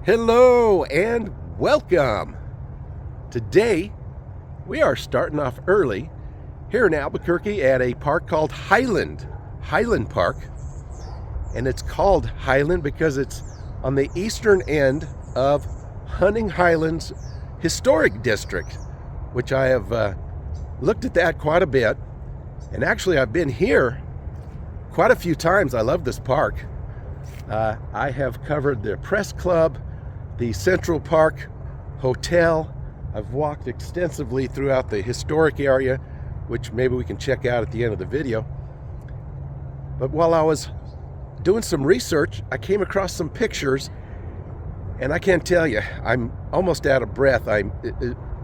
Hello and welcome. Today we are starting off early here in Albuquerque at a park called Highland Park, and it's called Highland because it's on the eastern end of Hunting Highlands Historic District, which I have looked at that quite a bit, and actually I've been here quite a few times. I love this park. I have covered the press club, the Central Park Hotel. I've walked extensively throughout the historic area, which maybe we can check out at the end of the video. But while I was doing some research, I came across some pictures, and I can't tell you, I'm almost out of breath. I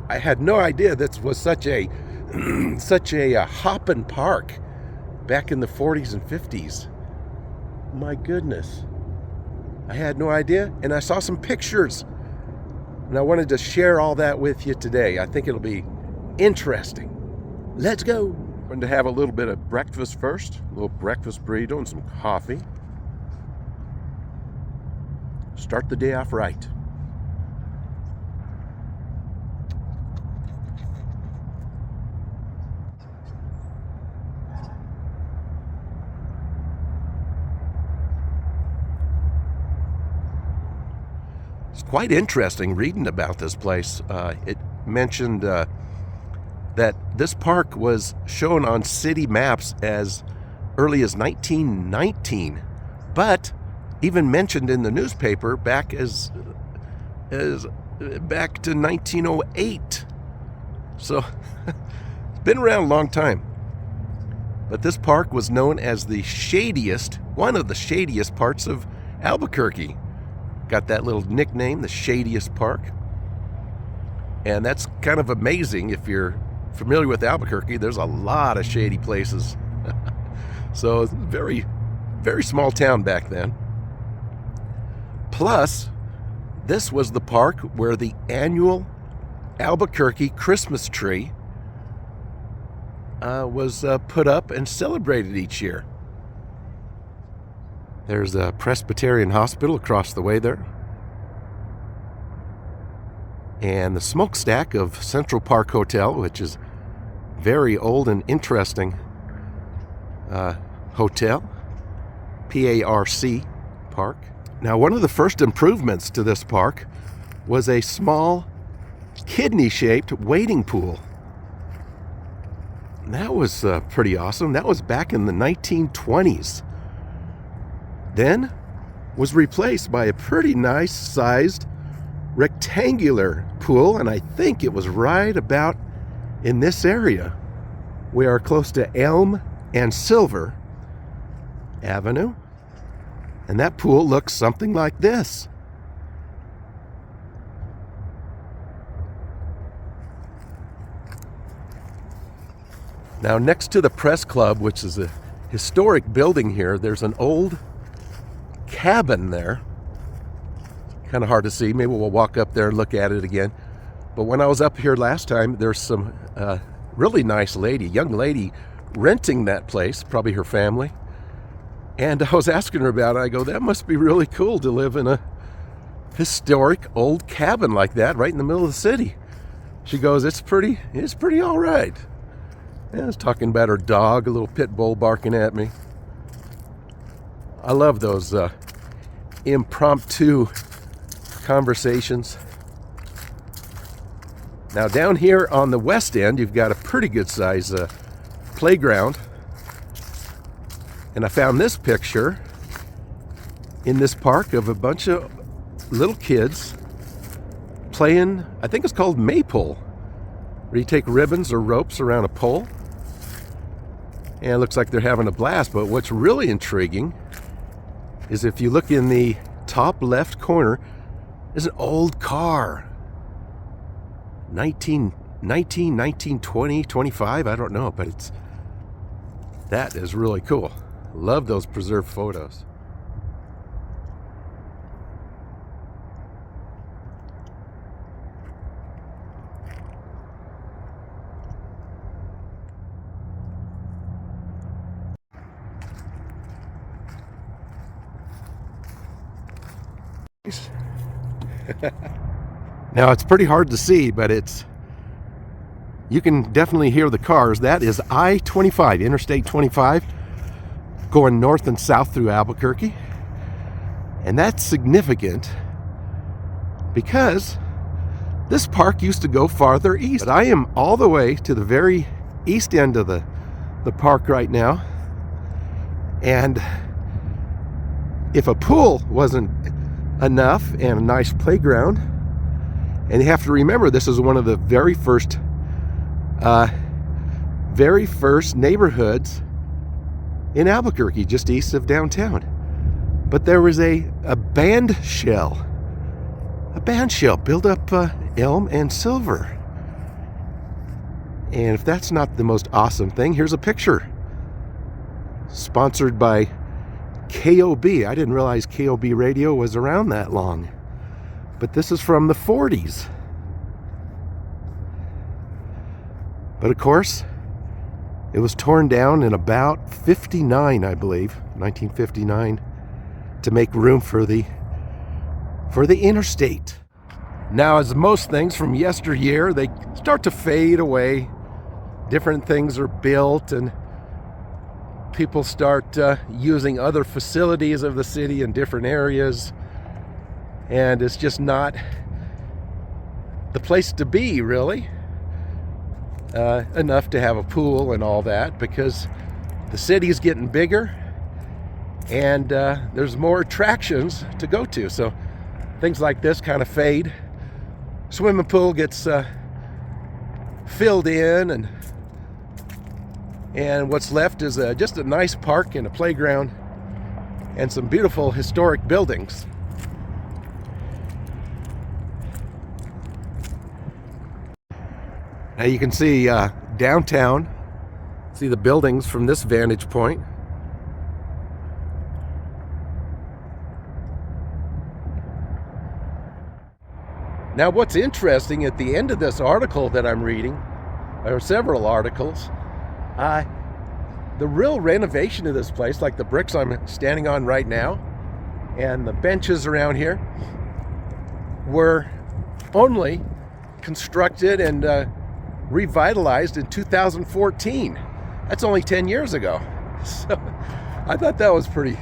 had no idea this was such a hopping park back in the 40s and 50s. My goodness. I had no idea, and I saw some pictures, and I wanted to share all that with you today. I think it'll be interesting. Let's go. I'm going to have a little bit of breakfast first, a little breakfast burrito and some coffee. Start the day off right. It's quite interesting reading about this place. It mentioned that this park was shown on city maps as early as 1919, but even mentioned in the newspaper back as back to 1908. So it's been around a long time. But this park was known as one of the shadiest parts of Albuquerque. Got that little nickname, the shadiest park. And that's kind of amazing. If you're familiar with Albuquerque, there's a lot of shady places. So it's a very, very small town back then. Plus, this was the park where the annual Albuquerque Christmas tree was put up and celebrated each year. There's a Presbyterian hospital across the way there. And the smokestack of Central Park Hotel, which is very old and interesting hotel. P-A-R-C, park. Now, one of the first improvements to this park was a small kidney-shaped wading pool. That was pretty awesome. That was back in the 1920s. Then was replaced by a pretty nice sized rectangular pool, and I think it was right about in this area. We are close to Elm and Silver Avenue, and that pool looks something like this. Now, next to the press club, which is a historic building here, there's an old cabin there. Kind of hard to see. Maybe we'll walk up there and look at it again. But when I was up here last time, there's some really nice young lady renting that place, probably her family. And I was asking her about it. I go, that must be really cool to live in a historic old cabin like that right in the middle of the city. She goes, it's pretty all right. And I was talking about her dog, a little pit bull barking at me. I love those impromptu conversations. Now, down here on the west end, you've got a pretty good size playground. And I found this picture in this park of a bunch of little kids playing, I think it's called maypole, where you take ribbons or ropes around a pole. And it looks like they're having a blast. But what's really intriguing is if you look in the top left corner, there's an old car. 1920, 25, I don't know, but that is really cool. Love those preserved photos. Now it's pretty hard to see, but you can definitely hear the cars. That is I-25, Interstate 25, going north and south through Albuquerque. And that's significant because this park used to go farther east. But I am all the way to the very east end of the park right now. And if a pool wasn't enough and a nice playground, and you have to remember this is one of the very first neighborhoods in Albuquerque, just east of downtown. But there was a band shell built up elm and silver. And if that's not the most awesome thing, here's a picture sponsored by KOB. I didn't realize KOB radio was around that long. But this is from the 40s. But of course, it was torn down in about 59, I believe, 1959, to make room for the interstate. Now, as most things from yesteryear, they start to fade away. Different things are built and people start using other facilities of the city in different areas. And it's just not the place to be, really, enough to have a pool and all that, because the city's getting bigger and there's more attractions to go to. So things like this kind of fade. Swimming pool gets filled in, and what's left is just a nice park and a playground and some beautiful historic buildings. Now you can see downtown, see the buildings from this vantage point. Now what's interesting at the end of this article that I'm reading, or several articles, the real renovation of this place, like the bricks I'm standing on right now and the benches around here, were only constructed and revitalized in 2014. That's only 10 years ago. So I thought that was pretty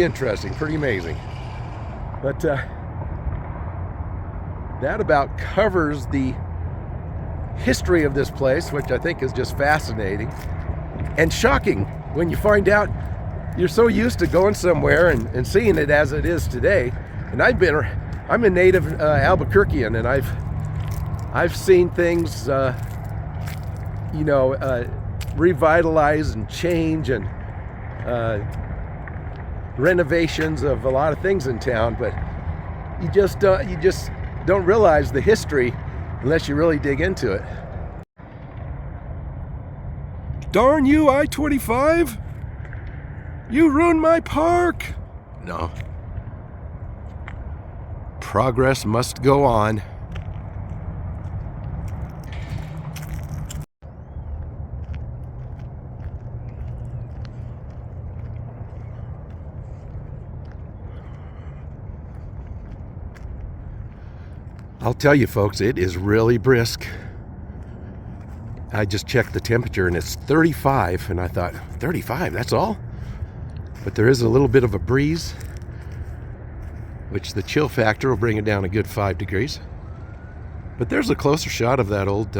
interesting, pretty amazing. But that about covers the history of this place, which I think is just fascinating and shocking when you find out you're so used to going somewhere and seeing it as it is today. And I'm a native Albuquerquean, and I've seen things revitalize and change and renovations of a lot of things in town, but you just don't realize the history unless you really dig into it. Darn you, I-25! You ruined my park! No. Progress must go on. I'll tell you folks, it is really brisk. I just checked the temperature and it's 35, and I thought, 35, that's all? But there is a little bit of a breeze, which the chill factor will bring it down a good 5 degrees. But there's a closer shot of that old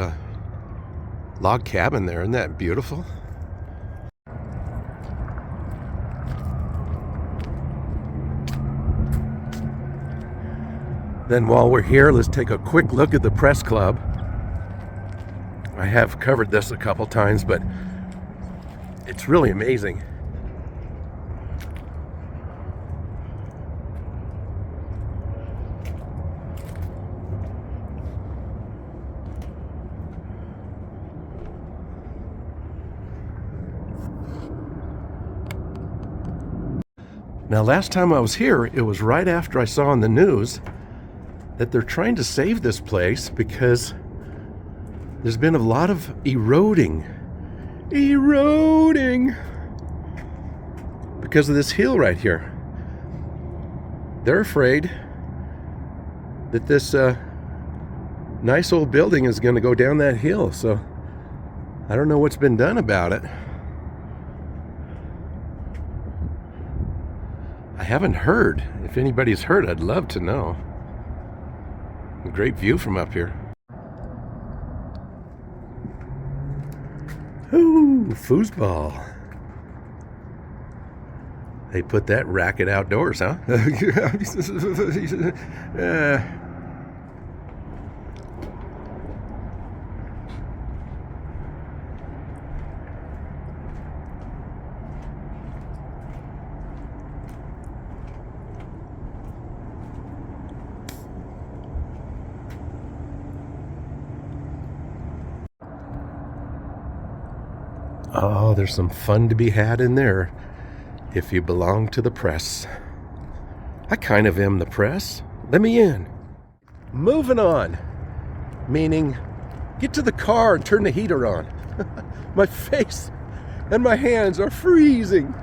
log cabin there. Isn't that beautiful? Then while we're here, let's take a quick look at the press club. I have covered this a couple times, but it's really amazing. Now, last time I was here, it was right after I saw on the news that they're trying to save this place because there's been a lot of eroding because of this hill right here. They're afraid that this nice old building is going to go down that hill, so I don't know what's been done about it. I haven't heard. If anybody's heard, I'd love to know. A great view from up here. Ooh, foosball. They put that racket outdoors, huh? Oh, there's some fun to be had in there if you belong to the press. I kind of am the press. Let me in. Moving on, meaning get to the car and turn the heater on. My face and my hands are freezing.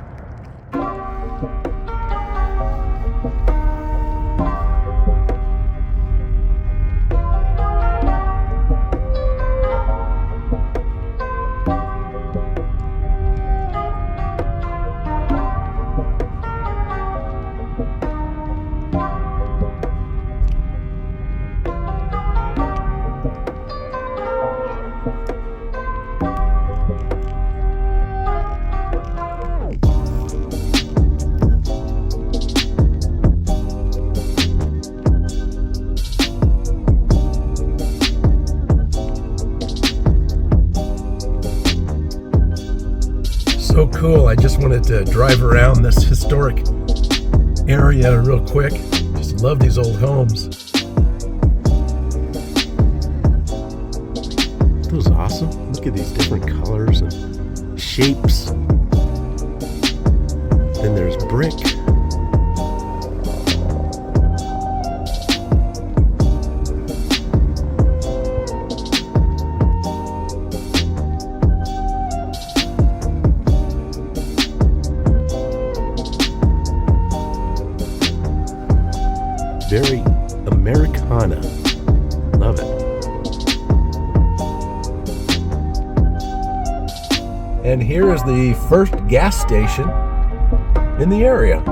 So cool. I just wanted to drive around this historic area real quick. Just love these old homes. That was awesome. Look at these different colors and shapes. Then there's brick. Very Americana. Love it. And here is the first gas station in the area.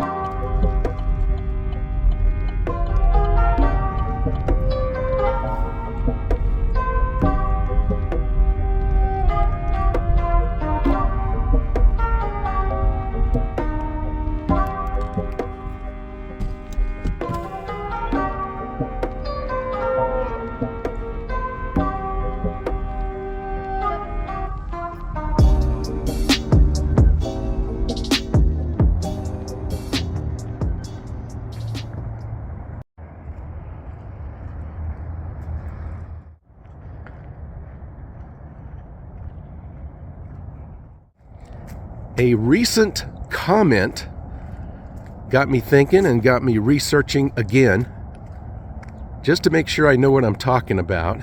A recent comment got me thinking and got me researching again, just to make sure I know what I'm talking about,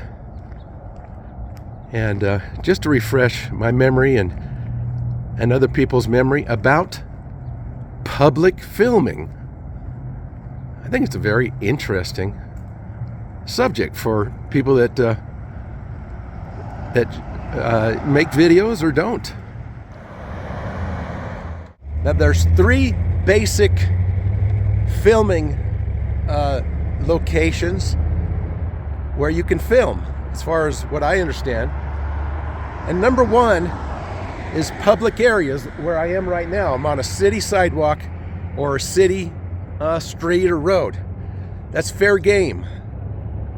and just to refresh my memory and other people's memory about public filming. I think it's a very interesting subject for people that make videos or don't. Now, there's three basic filming locations where you can film, as far as what I understand. And number one is public areas, where I am right now. I'm on a city sidewalk or a city street or road. That's fair game.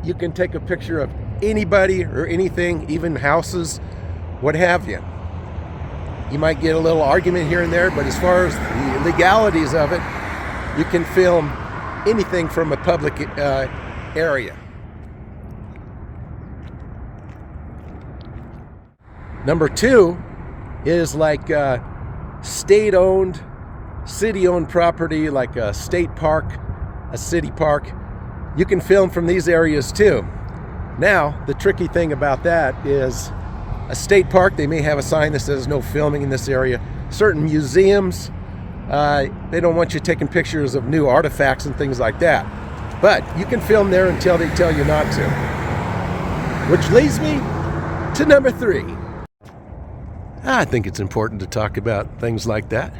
you can take a picture of anybody or anything, even houses, what have you. You might get a little argument here and there, but as far as the legalities of it, you can film anything from a public area. Number 2 is like state-owned, city-owned property, like a state park, a city park. You can film from these areas too. Now, the tricky thing about that is a state park, they may have a sign that says no filming in this area. Certain museums, they don't want you taking pictures of new artifacts and things like that. But you can film there until they tell you not to. Which leads me to number 3. I think it's important to talk about things like that.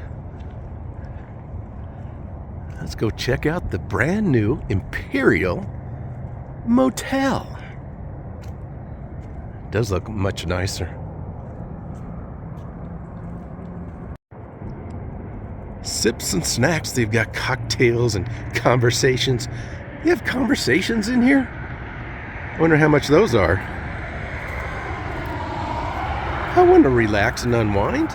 Let's go check out the brand new Imperial Motel. It does look much nicer. Sips and snacks. They've got cocktails and conversations. You have conversations in here? I wonder how much those are. I want to relax and unwind.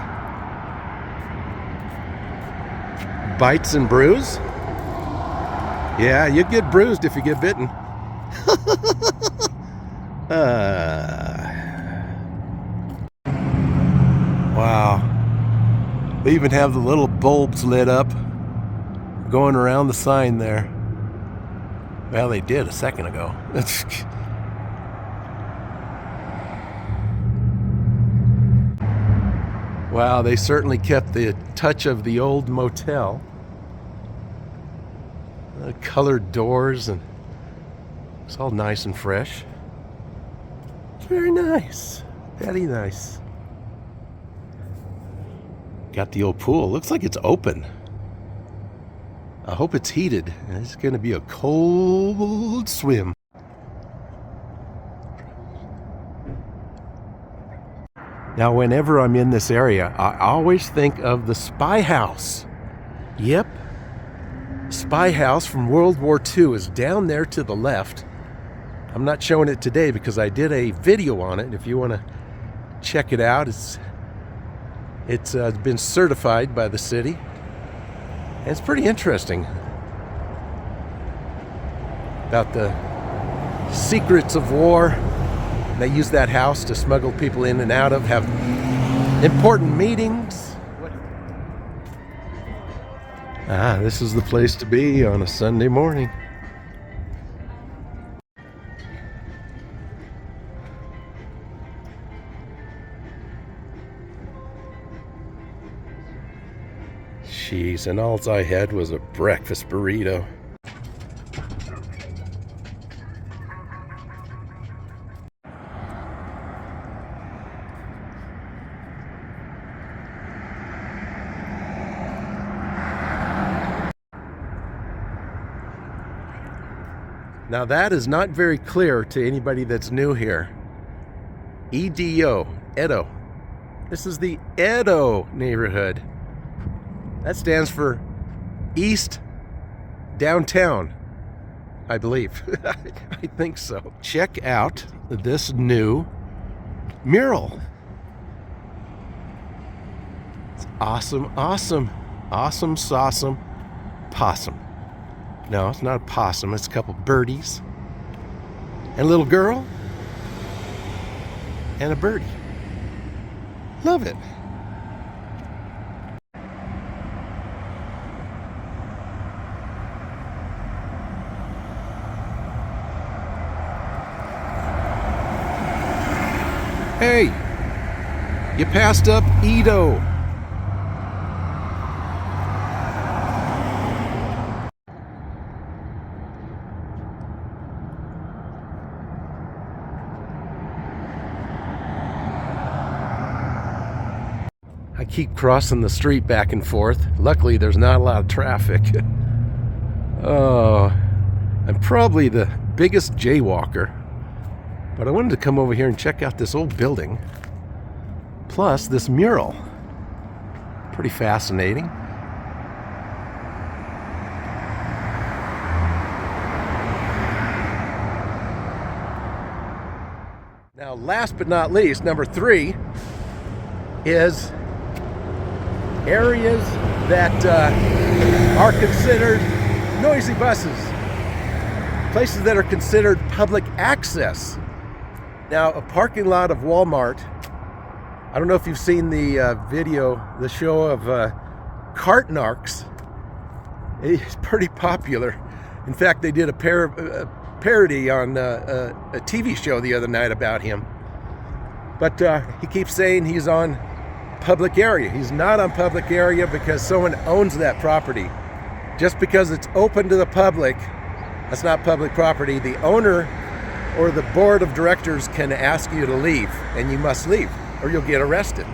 Bites and bruise? Yeah, you get bruised if you get bitten. Wow. They even have the little bulbs lit up going around the sign there. Well, they did a second ago. Wow, they certainly kept the touch of the old motel. Colored doors, and it's all nice and fresh. Very nice. Very nice. Got the old pool. Looks like it's open. I hope it's heated. It's going to be a cold swim. Now, whenever I'm in this area, I always think of the Spy House. Yep. Spy House from World War II is down there to the left. I'm not showing it today because I did a video on it. If you want to check it out, it's been certified by the city. And it's pretty interesting about the secrets of war. They use that house to smuggle people in and out of, have important meetings. This is the place to be on a Sunday morning. Jeez, and all I had was a breakfast burrito. Now that is not very clear to anybody that's new here. EDO, Edo. This is the Edo neighborhood. That stands for East Downtown, I believe. I think so. Check out this new mural. It's awesome, awesome, awesome, sauceum, possum. No, it's not a possum. It's a couple birdies and a little girl and a birdie. Love it. Hey, you passed up Edo. I keep crossing the street back and forth. Luckily, there's not a lot of traffic. Oh, I'm probably the biggest jaywalker. But I wanted to come over here and check out this old building. Plus, this mural. Pretty fascinating. last but not least, number 3 is areas that are considered noisy buses. Places that are considered public access. Now, a parking lot of Walmart, I don't know if you've seen the video, the show of cart narcs. It's pretty popular. In fact, they did a parody on a TV show the other night about him. But he keeps saying he's on public area. He's not on public area because someone owns that property. Just because it's open to the public, that's not public property. The owner or the board of directors can ask you to leave, and you must leave or you'll get arrested.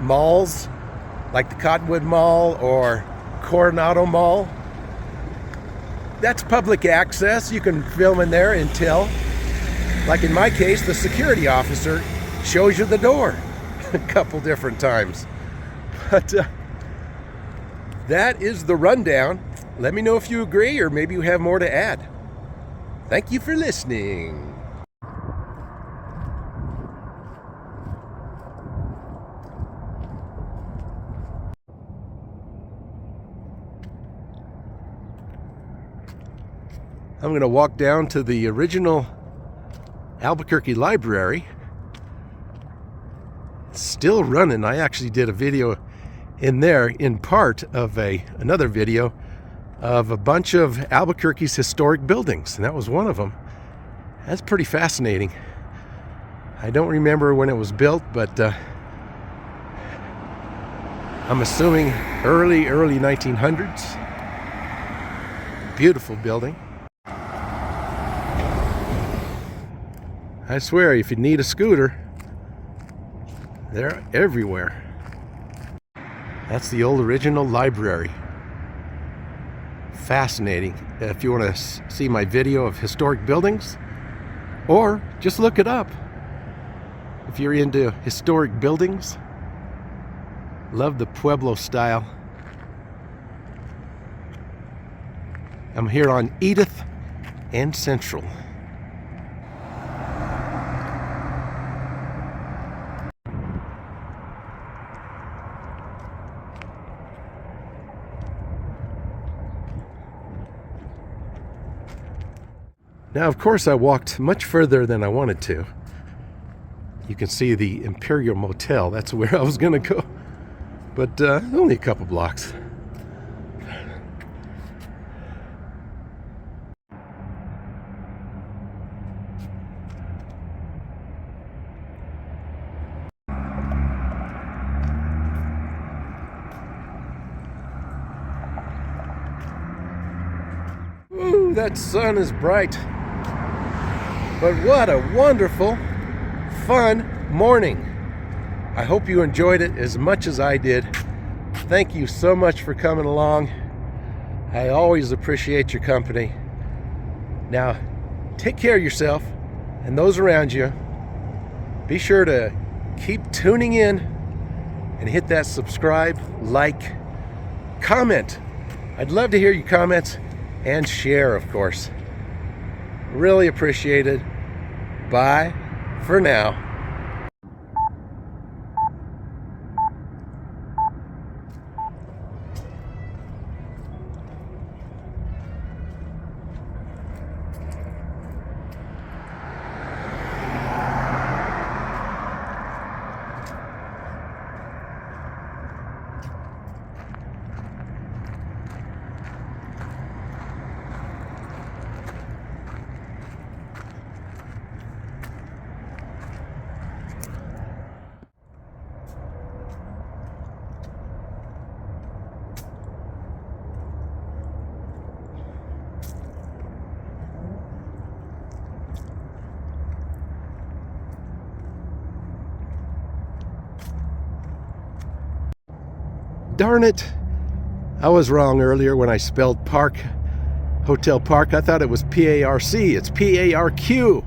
Malls, like the Cottonwood Mall or Coronado Mall, that's public access. You can film in there until, like in my case, the security officer shows you the door a couple different times. But that is the rundown. Let me know if you agree or maybe you have more to add. Thank you for listening. I'm going to walk down to the original Albuquerque library. It's still running. I actually did a video in there in part of another video of a bunch of Albuquerque's historic buildings, and that was one of them. That's pretty fascinating. I don't remember when it was built, but I'm assuming early 1900s. Beautiful building. I swear, if you need a scooter, they're everywhere. That's the old original library. Fascinating. If you want to see my video of historic buildings, or just look it up. If you're into historic buildings, love the Pueblo style. I'm here on Edith and Central. Now, of course, I walked much further than I wanted to. You can see the Imperial Motel. That's where I was going to go. But only a couple blocks. Ooh, that sun is bright. But what a wonderful, fun morning. I hope you enjoyed it as much as I did. Thank you so much for coming along. I always appreciate your company. Now, take care of yourself and those around you. Be sure to keep tuning in and hit that subscribe, like, comment. I'd love to hear your comments and share, of course. Really appreciate it. Bye for now. Darn it! I was wrong earlier when I spelled park, Hotel Park. I thought it was P-A-R-C. It's P-A-R-Q.